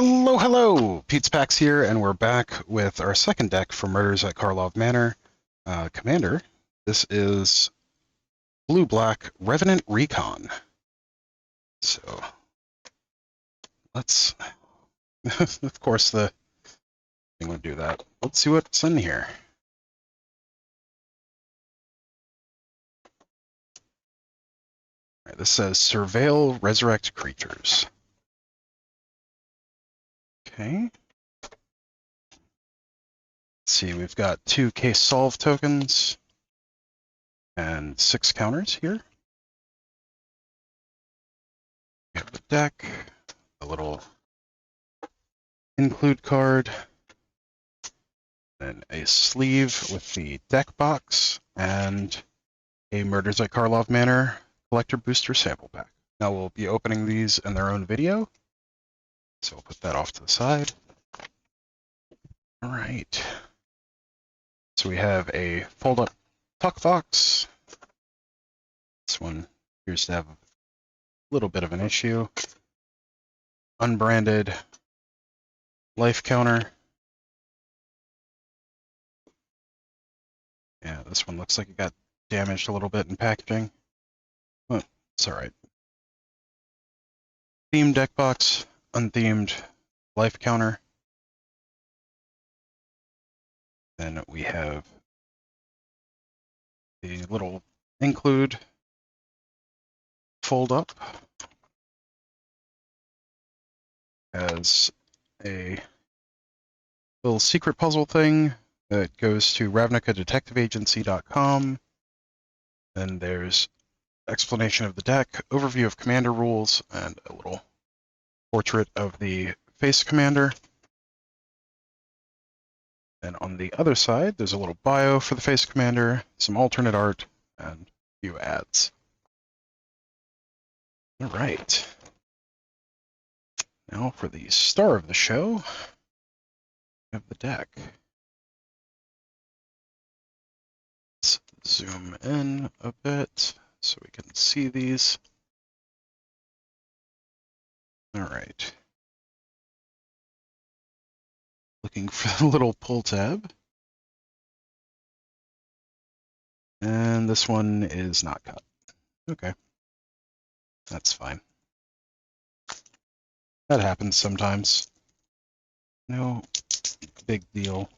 Hello, hello! Pete's Packs here, and we're back with our second deck for Murders at Karlov Manor. Commander, this is blue-black Revenant Recon. So, let's... of course, the thing would do that. Let's see what's in here. All right, this says Surveil, Resurrect creatures. Okay. Let's see, we've got 2 case solve tokens and 6 counters here. We have the deck, a little include card, and a sleeve with the deck box, and a Murders at Karlov Manor collector booster sample pack. Now we'll be opening these in their own video, so we'll put that off to the side. All right. So we have a fold-up tuck box. This one appears to have a little bit of an issue. Unbranded life counter. Yeah, this one looks like it got damaged a little bit in packaging. Well, it's all right. Themed deck box, unthemed life counter. Then we have the little include fold up. Has a little secret puzzle thing that goes to ravnicadetectiveagency.com. Then there's explanation of the deck, overview of commander rules, and a little portrait of the face commander. And on the other side, there's a little bio for the face commander, some alternate art, and a few ads. All right. Now for the star of the show, we have the deck. Let's zoom in a bit so we can see these. All right. Looking for the little pull tab. And this one is not cut. Okay. That's fine. That happens sometimes. No big deal.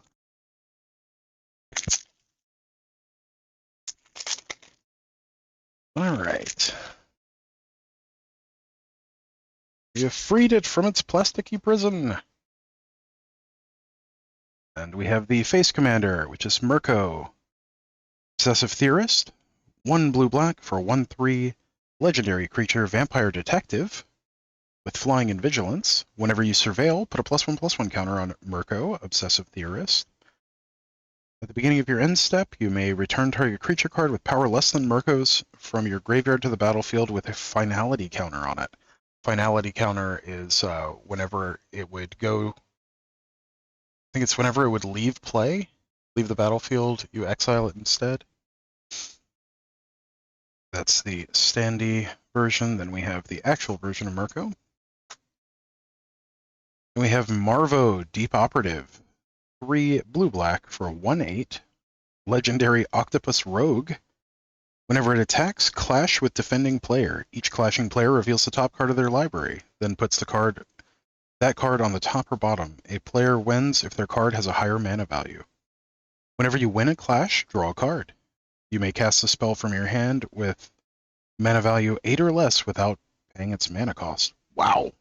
All right. We have freed it from its plasticky prison. And we have the face commander, which is Mirko. Obsessive Theorist. 1 blue-black for 1/3 legendary creature vampire detective. With flying and vigilance. Whenever you surveil, put a +1/+1 counter on Mirko, Obsessive Theorist. At the beginning of your end step, you may return target creature card with power less than Mirko's from your graveyard to the battlefield with a finality counter on it. Finality counter is whenever it would go, I think it's whenever it would leave play, leave the battlefield, you exile it instead. That's the standee version. Then we have the actual version of Mirko. And we have Marvo, Deep Operative. 3 blue-black for 1/8. Legendary Octopus Rogue. Whenever it attacks, clash with defending player. Each clashing player reveals the top card of their library, then puts that card on the top or bottom. A player wins if their card has a higher mana value. Whenever you win a clash, draw a card. You may cast a spell from your hand with mana value 8 or less without paying its mana cost. Wow.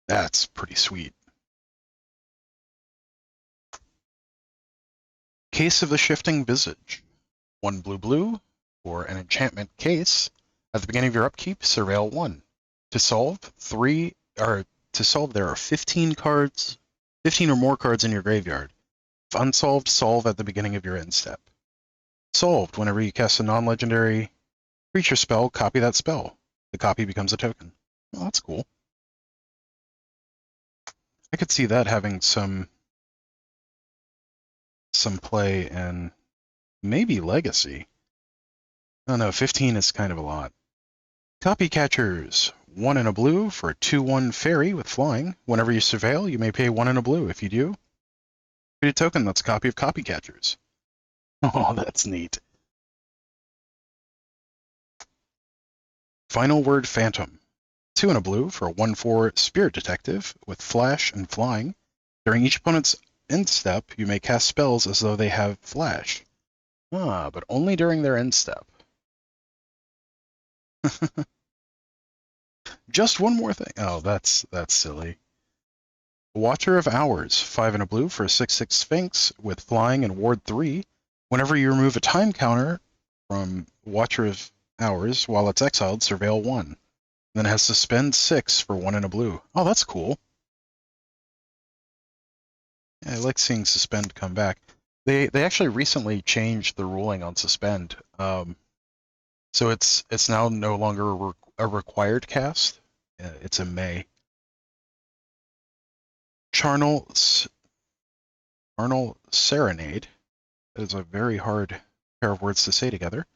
That's pretty sweet. Case of the Shifting Visage. 1 blue-blue for an enchantment case. At the beginning of your upkeep, surveil 1. To solve, there are 15 cards, 15 or more cards in your graveyard. If unsolved, solve at the beginning of your end step. Solved, whenever you cast a non-legendary creature spell, copy that spell. The copy becomes a token. Well, that's cool. I could see that having some play in maybe Legacy. I don't know, 15 is kind of a lot. Copy Catchers. 1 and a blue for a 2/1 fairy with flying. Whenever you surveil, you may pay 1 and a blue. If you do, create a token that's a copy of Copycatchers. Oh, that's neat. Final Word Phantom. 2 and a blue for a 1/4 Spirit Detective with flash and flying. During each opponent's end step, you may cast spells as though they have flash. Ah, but only during their end step. Just one more thing. Oh, that's silly. Watcher of Hours. 5 and a blue for a 6/6 Sphinx with flying and ward 3. Whenever you remove a time counter from Watcher of Hours while it's exiled, surveil 1. Then it has suspend 6 for 1 and a blue. Oh, that's cool. Yeah, I like seeing suspend come back. They actually recently changed the ruling on suspend. So it's now no longer a required cast. It's a may. Charnel Serenade. That is a very hard pair of words to say together.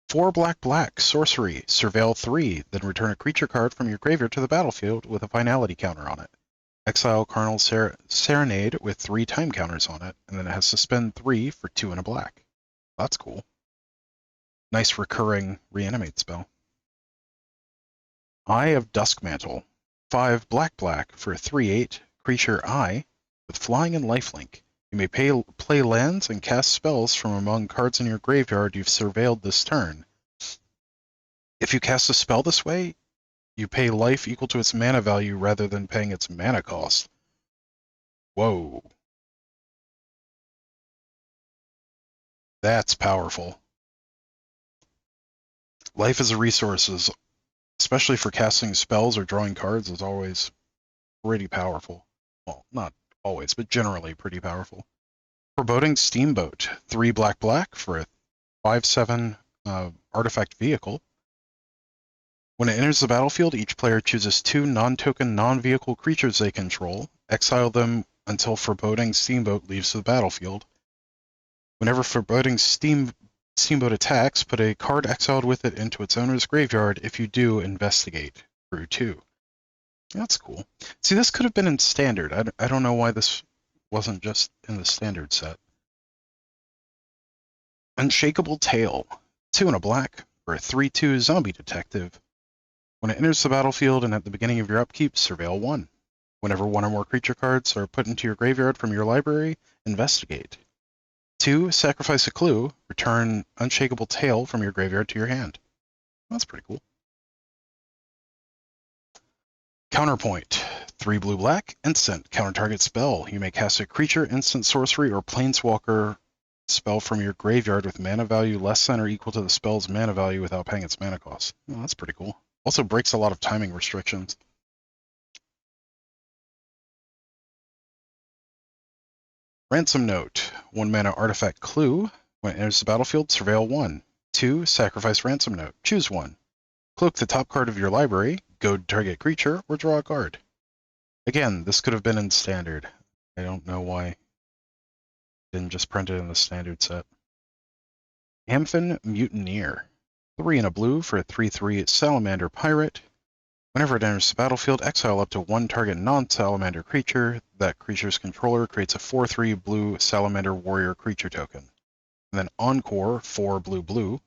4 black sorcery, surveil 3, then return a creature card from your graveyard to the battlefield with a finality counter on it. Exile Karlov Serenade with 3 time counters on it, and then it has suspend 3 for 2 and a black. That's cool. Nice recurring reanimate spell. Eye of Duskmantle. 5 black for a 3/8 creature Eye with flying and lifelink. You may play lands and cast spells from among cards in your graveyard you've surveilled this turn. If you cast a spell this way, you pay life equal to its mana value rather than paying its mana cost. Whoa. That's powerful. Life as a resource, especially for casting spells or drawing cards, is always pretty powerful. Well, not always, but generally pretty powerful. Foreboding Steamboat. 3 black for a 5/7 artifact vehicle. When it enters the battlefield, each player chooses 2 non-token, non-vehicle creatures they control, exile them until Foreboding Steamboat leaves the battlefield. Whenever Foreboding Steamboat attacks, put a card exiled with it into its owner's graveyard. If you do, investigate. Through 2. That's cool. See, this could have been in Standard. I don't know why this wasn't just in the Standard set. Unshakable Tail. 2 and a black for a 3/2 zombie detective. When it enters the battlefield and at the beginning of your upkeep, surveil 1. Whenever 1 or more creature cards are put into your graveyard from your library, investigate. 2, sacrifice a clue, return Unshakable Tail from your graveyard to your hand. That's pretty cool. Counterpoint. 3 blue-black, instant, counter target spell. You may cast a creature, instant sorcery, or planeswalker spell from your graveyard with mana value less than or equal to the spell's mana value without paying its mana cost. Oh, that's pretty cool. Also breaks a lot of timing restrictions. Ransom Note. 1 mana artifact clue. When it enters the battlefield, surveil 1. 2, sacrifice Ransom Note. Choose 1. Cloak the top card of your library, goad target creature, or draw a card. Again, this could have been in Standard. I don't know why it didn't just print it in the Standard set. Amphin Mutineer. 3 and a blue for a 3/3 Salamander Pirate. Whenever it enters the battlefield, exile up to 1 target non-salamander creature. That creature's controller creates a 4/3 blue Salamander Warrior creature token. And then Encore, 4 blue.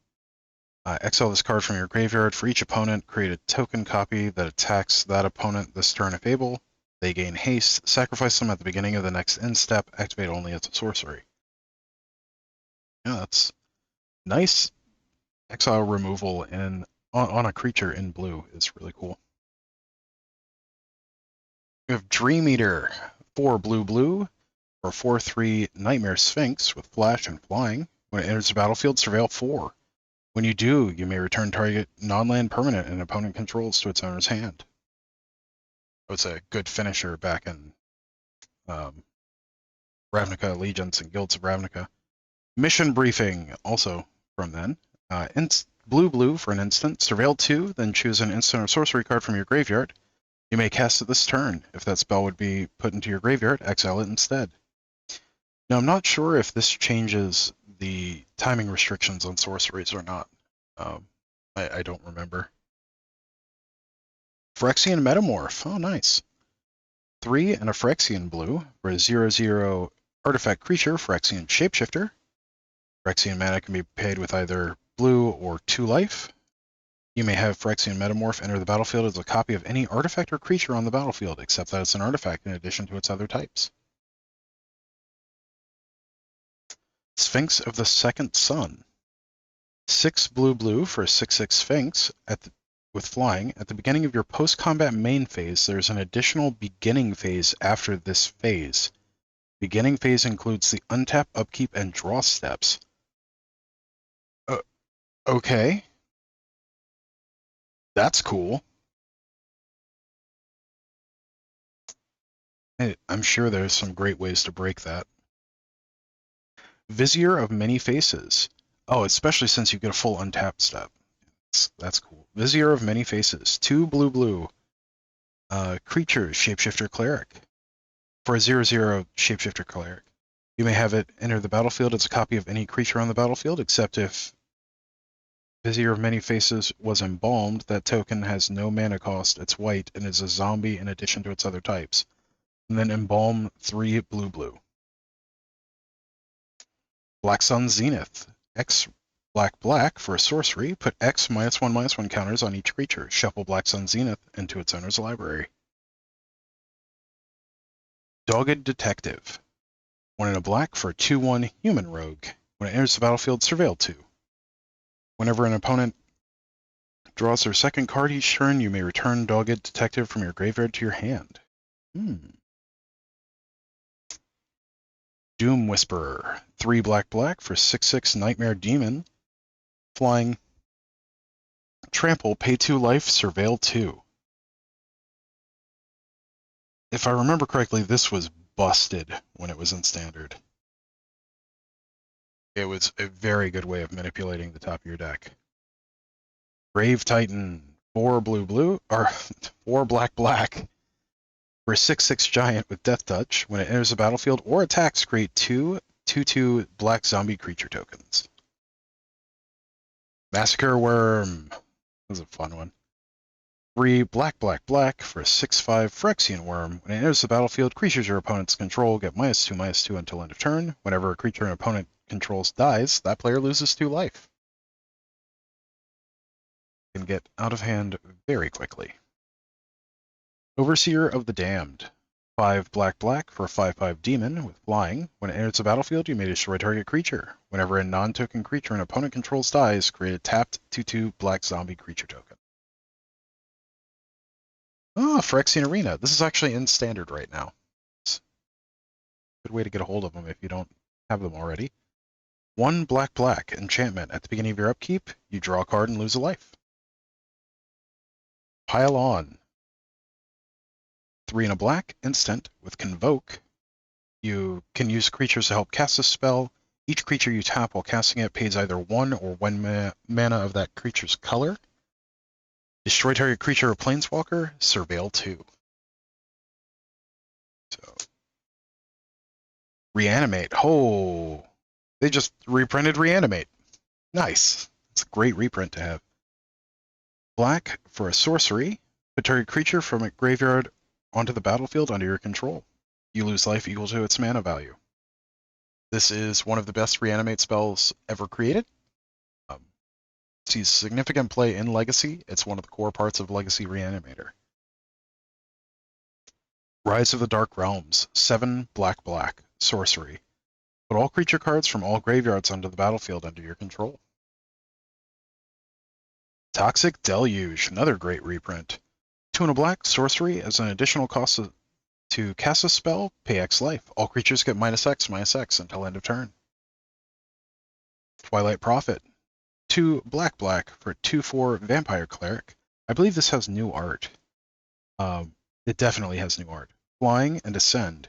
Exile this card from your graveyard. For each opponent, create a token copy that attacks that opponent this turn if able. They gain haste. Sacrifice them at the beginning of the next end step. Activate only as a sorcery. Yeah, that's nice. Exile removal on a creature in blue is really cool. We have Dream Eater, 4 blue, or 4/3 Nightmare Sphinx with flash and flying. When it enters the battlefield, surveil 4. When you do, you may return target non-land permanent an opponent controls to its owner's hand. It was a good finisher back in Ravnica Allegiance and Guilds of Ravnica. Mission Briefing, also from then. Blue for an instant. Surveil 2, then choose an instant or sorcery card from your graveyard. You may cast it this turn. If that spell would be put into your graveyard, exile it instead. Now, I'm not sure if this changes the timing restrictions on sorceries or not. I don't remember. Phyrexian Metamorph. Oh, nice. 3 and a Phyrexian blue for a 0/0 artifact creature, Phyrexian Shapeshifter. Phyrexian mana can be paid with either blue or 2 life. You may have Phyrexian Metamorph enter the battlefield as a copy of any artifact or creature on the battlefield, except that it's an artifact in addition to its other types. Sphinx of the Second Sun. 6 blue for a 6/6 Sphinx with flying. At the beginning of your post-combat main phase, there's an additional beginning phase after this phase. Beginning phase includes the untap, upkeep, and draw steps. Okay. That's cool. I'm sure there's some great ways to break that. Vizier of Many Faces. Oh, especially since you get a full untapped step. That's cool. Vizier of Many Faces. 2 blue. Creatures, Shapeshifter Cleric. For a 0/0 Shapeshifter Cleric. You may have it enter the battlefield as a copy of any creature on the battlefield, except if Vizier of Many Faces was embalmed, that token has no mana cost, it's white, and is a zombie in addition to its other types. And then embalm 3 blue. Black Sun Zenith. X black for a sorcery. Put X -1/-1 counters on each creature. Shuffle Black Sun Zenith into its owner's library. Dogged Detective. 1 and a black for a 2/1 human rogue. When it enters the battlefield, Surveil 2. Whenever an opponent draws their second card each turn, you may return Dogged Detective from your graveyard to your hand. Doom Whisperer. 3 black for 6/6 Nightmare Demon. Flying. Trample, pay 2 life, Surveil 2. If I remember correctly, this was busted when it was in Standard. It was a very good way of manipulating the top of your deck. Grave Titan, 4 blue, or 4 black for a 6/6 giant with Death Touch. When it enters the battlefield or attacks, create 2/2 black zombie creature tokens. Massacre Worm. That was a fun one. 3 black for a 6/5 Phyrexian Worm. When it enters the battlefield, creatures your opponents control get -2/-2 until end of turn. Whenever a creature an opponent controls dies, that player loses 2 life. Can get out of hand very quickly. Overseer of the Damned. 5 black for a 5/5 demon with flying. When it enters the battlefield, you may destroy target creature. Whenever a non-token creature an opponent controls dies, create a tapped 2/2 black zombie creature token. Oh, Phyrexian Arena. This is actually in Standard right now. It's a good way to get a hold of them if you don't have them already. 1 black enchantment. At the beginning of your upkeep, you draw a card and lose a life. Pile On. 3 and a black, instant, with Convoke. You can use creatures to help cast a spell. Each creature you tap while casting it pays either 1 or 1 mana of that creature's color. Destroy target creature or planeswalker, Surveil 2. So, Reanimate. Oh, they just reprinted Reanimate. Nice. It's a great reprint to have. Black for a sorcery. Put target creature from a graveyard onto the battlefield under your control. You lose life equal to its mana value. This is one of the best Reanimate spells ever created. Sees significant play in Legacy. It's one of the core parts of Legacy Reanimator. Rise of the Dark Realms. 7 black, sorcery. Put all creature cards from all graveyards onto the battlefield under your control. Toxic Deluge. Another great reprint. 2 and a black, sorcery. As an additional cost to cast a spell, pay X life. All creatures get -X until end of turn. Twilight Prophet. 2 black for 2/4 Vampire Cleric. I believe this has new art. It definitely has new art. Flying and Ascend.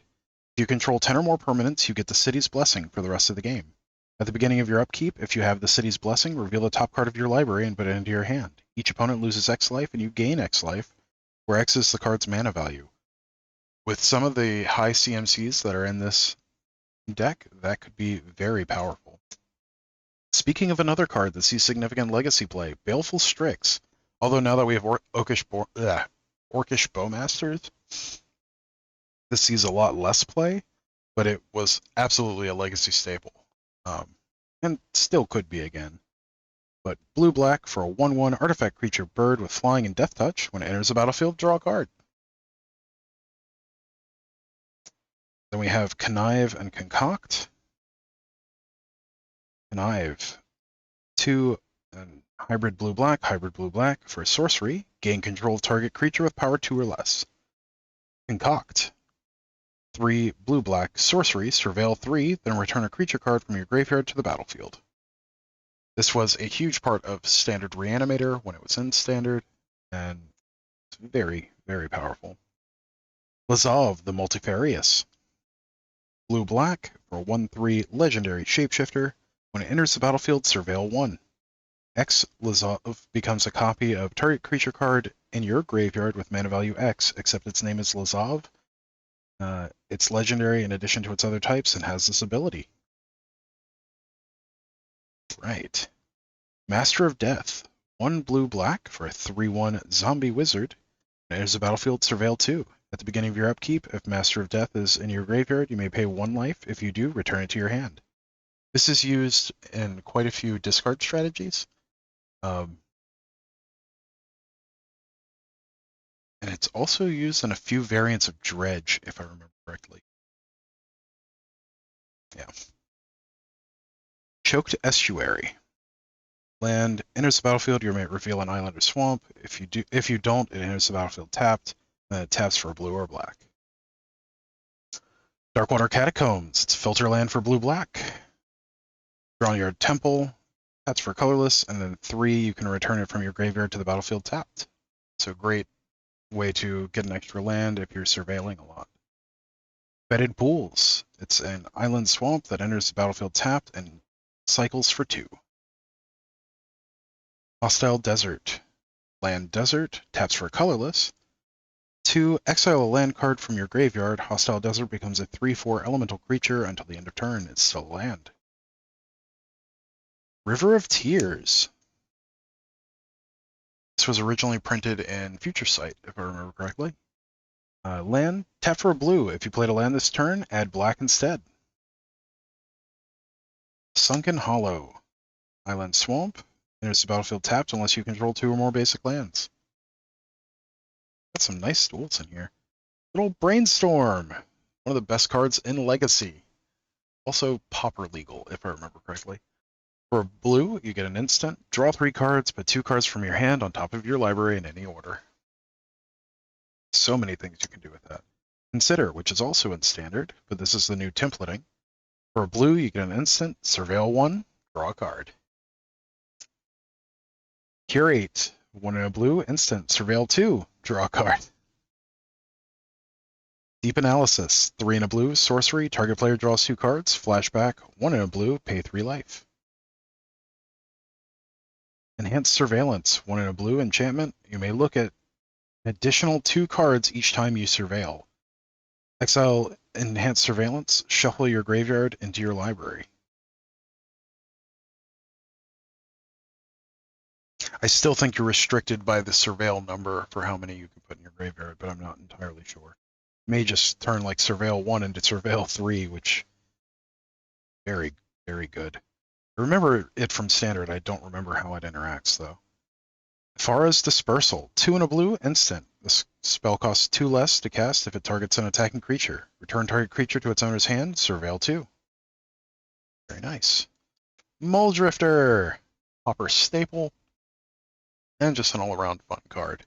If you control 10 or more permanents, you get the City's Blessing for the rest of the game. At the beginning of your upkeep, if you have the City's Blessing, reveal the top card of your library and put it into your hand. Each opponent loses X life and you gain X life, where X is the card's mana value. With some of the high CMCs that are in this deck, that could be very powerful. Speaking of another card that sees significant legacy play, Baleful Strix. Although now that we have Orcish Bowmasters. This sees a lot less play, but it was absolutely a legacy staple. And still could be again. But blue-black for a 1/1 artifact creature bird with flying and death touch. When it enters the battlefield, draw a card. Then we have Connive and Concoct. Connive, 2 and hybrid blue-black for sorcery. Gain control of target creature with power 2 or less. Concoct, 3 blue-black sorcery, Surveil 3, then return a creature card from your graveyard to the battlefield. This was a huge part of Standard Reanimator when it was in Standard, and it's very, very powerful. Lazav, the Multifarious. Blue-black for a 1/3 legendary shapeshifter. When it enters the battlefield, Surveil 1. X Lazav becomes a copy of target creature card in your graveyard with mana value X, except its name is Lazav. It's legendary in addition to its other types and has this ability. Right. Master of Death. 1 blue-black for a 3/1 zombie wizard. When it enters the battlefield, Surveil 2. At the beginning of your upkeep, if Master of Death is in your graveyard, you may pay 1 life. If you do, return it to your hand. This is used in quite a few discard strategies. And it's also used in a few variants of Dredge, if I remember correctly. Yeah. Choked Estuary. Land enters the battlefield, you may reveal an island or swamp. If you don't, it enters the battlefield tapped, and it taps for blue or black. Darkwater Catacombs. It's filter land for blue-black. Draw your temple. Taps for colorless, and then 3, you can return it from your graveyard to the battlefield tapped. So a great way to get an extra land if you're surveilling a lot. Bedded Pools. It's an island swamp that enters the battlefield tapped and cycles for 2. Hostile Desert. Land Desert, taps for colorless. 2, exile a land card from your graveyard. Hostile Desert becomes a 3/4 elemental creature until the end of turn. It's still a land. River of Tears. This was originally printed in Future Sight, if I remember correctly. Land, tap for a blue. If you played a land this turn, add black instead. Sunken Hollow. Island Swamp. Enters the battlefield tapped unless you control 2 or more basic lands. Got some nice duels in here. Little Brainstorm. One of the best cards in Legacy. Also Pauper legal, if I remember correctly. For blue, you get an instant. Draw 3 cards, put 2 cards from your hand on top of your library in any order. So many things you can do with that. Consider, which is also in Standard, but this is the new templating. For blue, you get an instant. Surveil 1, draw a card. Curate. 1 in a blue, instant. Surveil 2, draw a card. Deep Analysis. 3 in a blue, sorcery. Target player draws 2 cards. Flashback. 1 in a blue, pay 3 life. Enhanced Surveillance. 1 in a blue, enchantment. You may look at an additional 2 cards each time you surveil. Exile Enhanced Surveillance. Shuffle your graveyard into your library. I still think you're restricted by the surveil number for how many you can put in your graveyard, but I'm not entirely sure. May just turn like Surveil 1 into Surveil 3, which very, very good. I remember it from Standard. I don't remember how it interacts, though. Fara's Dispersal. 2 in a blue, instant. This spell costs 2 less to cast if it targets an attacking creature. Return target creature to its owner's hand, Surveil 2. Very nice. Muldrifter. Hopper staple. And just an all-around fun card.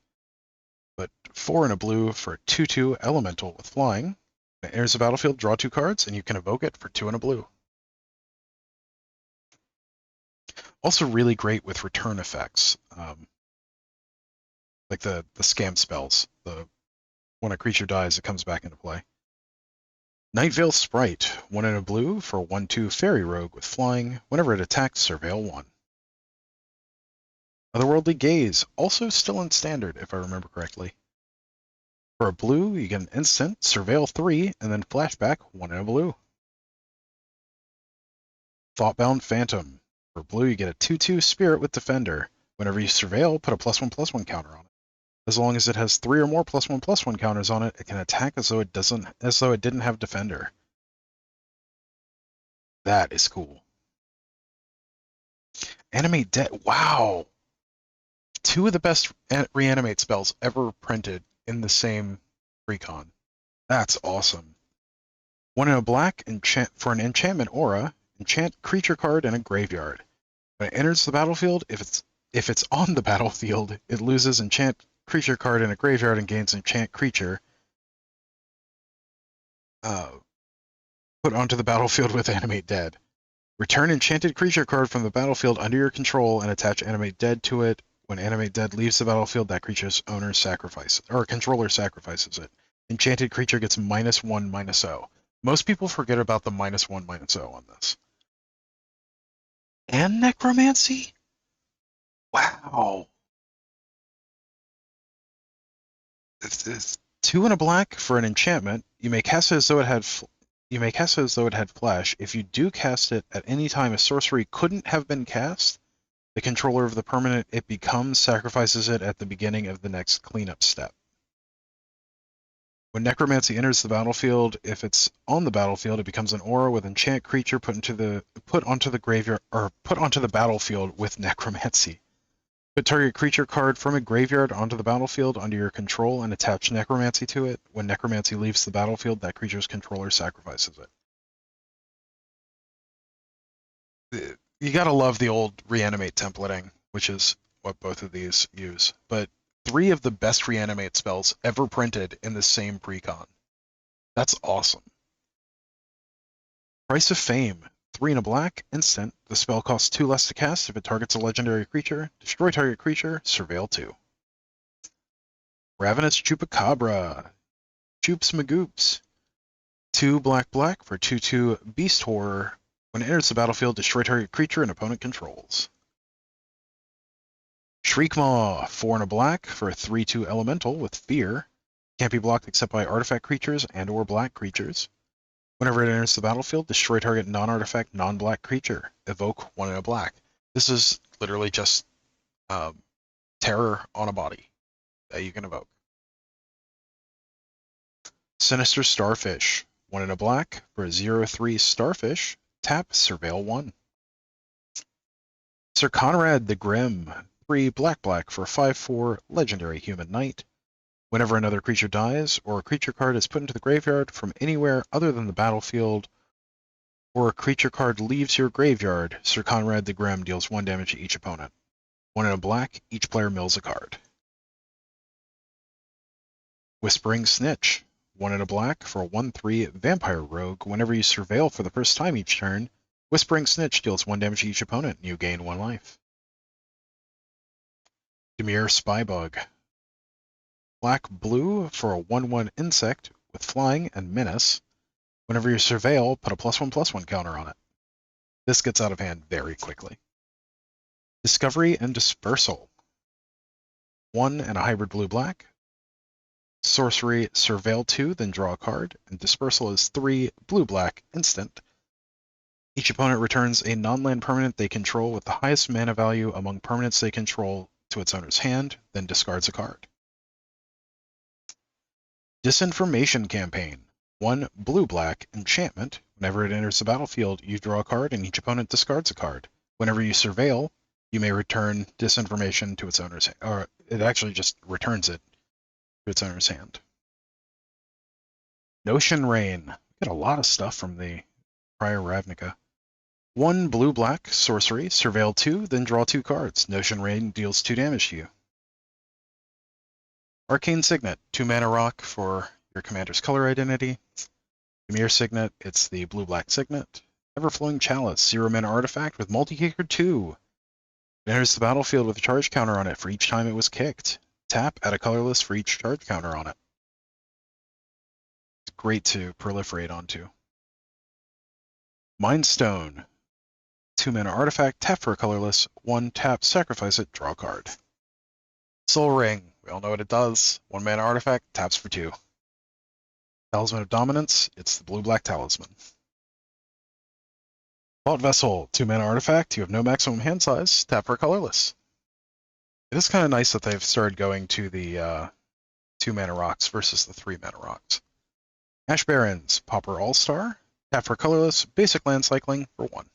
But 4 in a blue for a 2/2 elemental with flying. When it enters the battlefield, draw 2 cards, and you can evoke it for 2 in a blue. Also really great with return effects. Like the scam spells. When a creature dies, it comes back into play. Nightveil Sprite. 1 in a blue for a 1/2 fairy rogue with flying. Whenever it attacks, Surveil 1. Otherworldly Gaze, also still in Standard, if I remember correctly. For a blue, you get an instant, Surveil 3, and then flashback, 1 in a blue. Thoughtbound Phantom. For blue, you get a 2/2 Spirit with Defender. Whenever you surveil, put a +1/+1 counter on it. As long as it has 3 or more +1/+1 counters on it, it can attack as though it didn't have defender. That is cool. Animate Dead. Wow. 2 of the best reanimate spells ever printed in the same recon. That's awesome. 1 in a black, for an enchantment aura, enchant creature card in a graveyard. When it enters the battlefield, if it's on the battlefield, it loses enchant creature card in a graveyard and gains enchant creature. Put onto the battlefield with Animate Dead. Return enchanted creature card from the battlefield under your control and attach Animate Dead to it. When Animate Dead leaves the battlefield, that creature's owner controller sacrifices it. Enchanted creature gets -1/-0. Most people forget about the -1/-0 on this. And Necromancy? Wow. It's 2 in a black for an enchantment. You may cast it as though it had flash. If you do cast it at any time a sorcery couldn't have been cast, the controller of the permanent it becomes sacrifices it at the beginning of the next cleanup step. When Necromancy enters the battlefield, if it's on the battlefield, it becomes an aura with enchant creature put onto the battlefield with Necromancy. Put target creature card from a graveyard onto the battlefield under your control and attach Necromancy to it. When Necromancy leaves the battlefield, that creature's controller sacrifices it. You gotta love the old reanimate templating, which is what both of these use. But 3 of the best reanimate spells ever printed in the same precon. That's awesome. Price of Fame. 3 in a black, instant. The spell costs 2 less to cast if it targets a legendary creature. Destroy target creature, Surveil 2. Ravenous Chupacabra. Choops Magoops. 2 black for 2/2 Beast Horror. When it enters the battlefield, destroy target creature and opponent controls. Shriekmaw. 4 in a black for a 3/2 Elemental with Fear. Can't be blocked except by artifact creatures and/or black creatures. Whenever it enters the battlefield, destroy target non-artifact, non-black creature. Evoke 1 in a black. This is literally just terror on a body that you can evoke. Sinister Starfish. 1 in a black for a 0/3 Starfish. Tap, Surveil 1. Sir Conrad the Grim. 3 black for a 5/4 Legendary Human Knight. Whenever another creature dies, or a creature card is put into the graveyard from anywhere other than the battlefield, or a creature card leaves your graveyard, Sir Conrad the Grim deals 1 damage to each opponent. 1 in a black, each player mills a card. Whispering Snitch. 1 in a black for a 1/3 Vampire Rogue. Whenever you surveil for the first time each turn, Whispering Snitch deals 1 damage to each opponent, and you gain 1 life. Dimir Spybug. Black-blue for a 1/1 insect with flying and menace. Whenever you surveil, put a +1/+1 counter on it. This gets out of hand very quickly. Discovery and Dispersal. 1 and a hybrid blue-black. Sorcery, Surveil 2, then draw a card, and Dispersal is 3 blue-black instant. Each opponent returns a non-land permanent they control with the highest mana value among permanents they control to its owner's hand, then discards a card. Disinformation Campaign. 1 blue-black enchantment. Whenever it enters the battlefield, you draw a card and each opponent discards a card. Whenever you surveil, you may return Disinformation to its owner's hand, or it actually just returns it to its owner's hand. Notion Rain. We got a lot of stuff from the prior Ravnica. 1 blue-black sorcery, surveil 2, then draw 2 cards. Notion Rain deals 2 damage to you. Arcane Signet, 2 mana rock for your commander's color identity. Dimir Signet, it's the blue-black Signet. Everflowing Chalice, 0 mana artifact with multi-kicker 2. It enters the battlefield with a charge counter on it for each time it was kicked. Tap, add a colorless for each charge counter on it. It's great to proliferate onto. Mind Stone, 2 mana artifact, tap for a colorless, 1 tap, sacrifice it, draw a card. Soul Ring, we all know what it does. 1 mana artifact, taps for 2. Talisman of Dominance, it's the blue-black talisman. Vault Vessel, 2 mana artifact, you have no maximum hand size, tap for a colorless. It is kind of nice that they've started going to the 2 mana rocks versus the 3 mana rocks. Ash Barrens, Pauper All-Star, tap for colorless, basic land cycling for 1.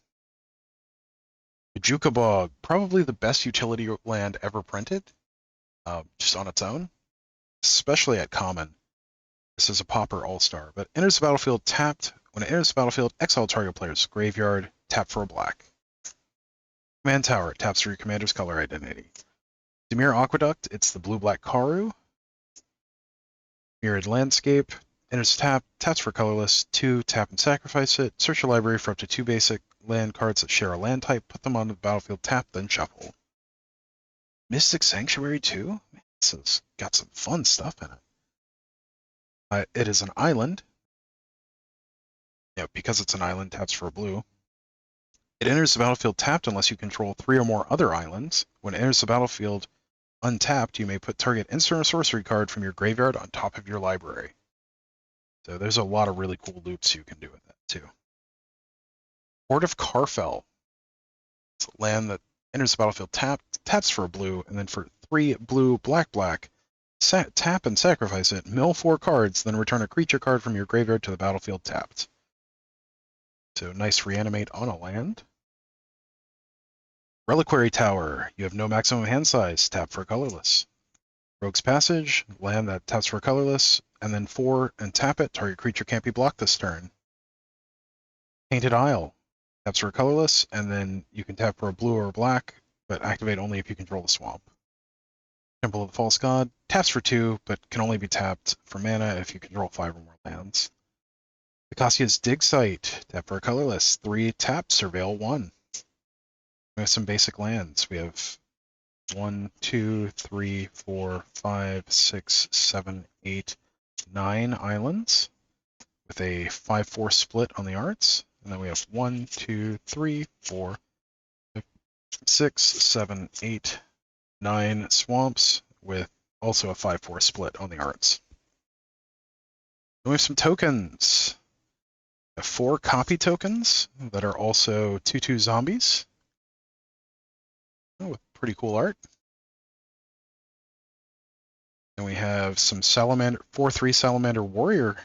Juka Bog, probably the best utility land ever printed, just on its own, especially at common. This is a Pauper All-Star, but enters the battlefield tapped. When it enters the battlefield, exile target player's graveyard, tap for a black. Command Tower, taps for your commander's color identity. Dimir Aqueduct, it's the blue-black Karu. Mirrored Landscape, enters tap, taps for colorless, 2, tap and sacrifice it. Search your library for up to 2 basic land cards that share a land type, put them on the battlefield, tap, then shuffle. Mystic Sanctuary 2? Man, this has got some fun stuff in it. It is an island. Because it's an island, taps for a blue. It enters the battlefield tapped unless you control 3 or more other islands. When it enters the battlefield untapped, you may put target instant or sorcery card from your graveyard on top of your library. So there's a lot of really cool loops you can do with that too. Horde of Karfell. It's a land that enters the battlefield tapped, taps for a blue, and then for 3 blue, black, tap and sacrifice it, mill 4 cards, then return a creature card from your graveyard to the battlefield tapped. So nice reanimate on a land. Reliquary Tower, you have no maximum hand size, tap for colorless. Rogue's Passage, land that taps for colorless, and then 4 and tap it, target creature can't be blocked this turn. Painted Isle, taps for colorless, and then you can tap for a blue or a black, but activate only if you control the swamp. Temple of the False God, taps for 2, but can only be tapped for mana if you control 5 or more lands. Acacia's Dig Site, tap for a colorless, 3 tap, Surveil 1. We have some basic lands. We have 1, 2, 3, 4, 5, 6, 7, 8, 9 islands with a 5-4 split on the arts. And then we have 1, 2, 3, 4, 6, 7, 8, 9 swamps with also a 5-4 split on the arts. Then we have some tokens. We have 4 copy tokens that are also 2/2 zombies. With pretty cool art. And we have some 4/3 Salamander Warrior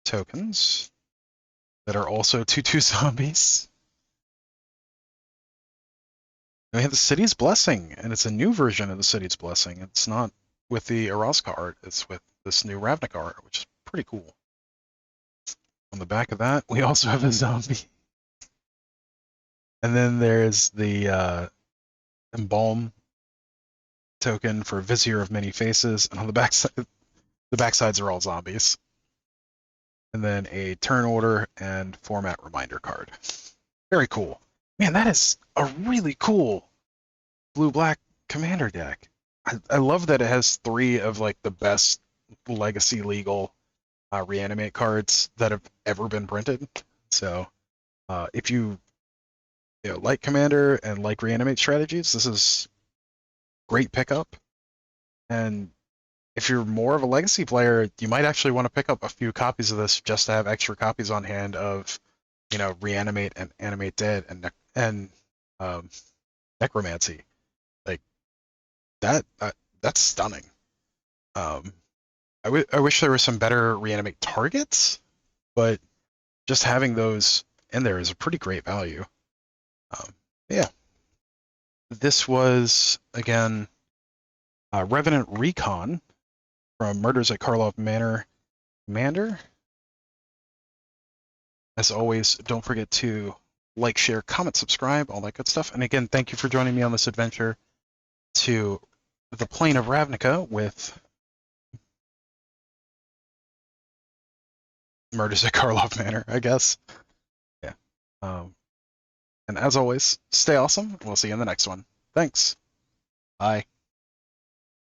tokens that are also 2/2 zombies. And we have the City's Blessing, and it's a new version of the City's Blessing. It's not with the Eroska art, it's with this new Ravnica art, which is pretty cool. On the back of that, we also have a zombie. And then there's the Embalm token for Vizier of Many Faces, and on the backside, the backsides are all zombies. And then a turn order and format reminder card. Very cool. Man, that is a really cool blue-black commander deck. I love that it has 3 of like the best legacy legal reanimate cards that have ever been printed. So if you like Commander and like reanimate strategies, this is great pickup. And if you're more of a legacy player, you might actually want to pick up a few copies of this just to have extra copies on hand of, reanimate and animate dead and necromancy. Like that's stunning. I wish there were some better reanimate targets, but just having those in there is a pretty great value. Yeah. This was, again, Revenant Recon from Murders at Karlov Manor Commander. As always, don't forget to like, share, comment, subscribe, all that good stuff. And again, thank you for joining me on this adventure to the plane of Ravnica with Murders at Karlov Manor, I guess. Yeah. And as always, stay awesome, and we'll see you in the next one. Thanks. Bye.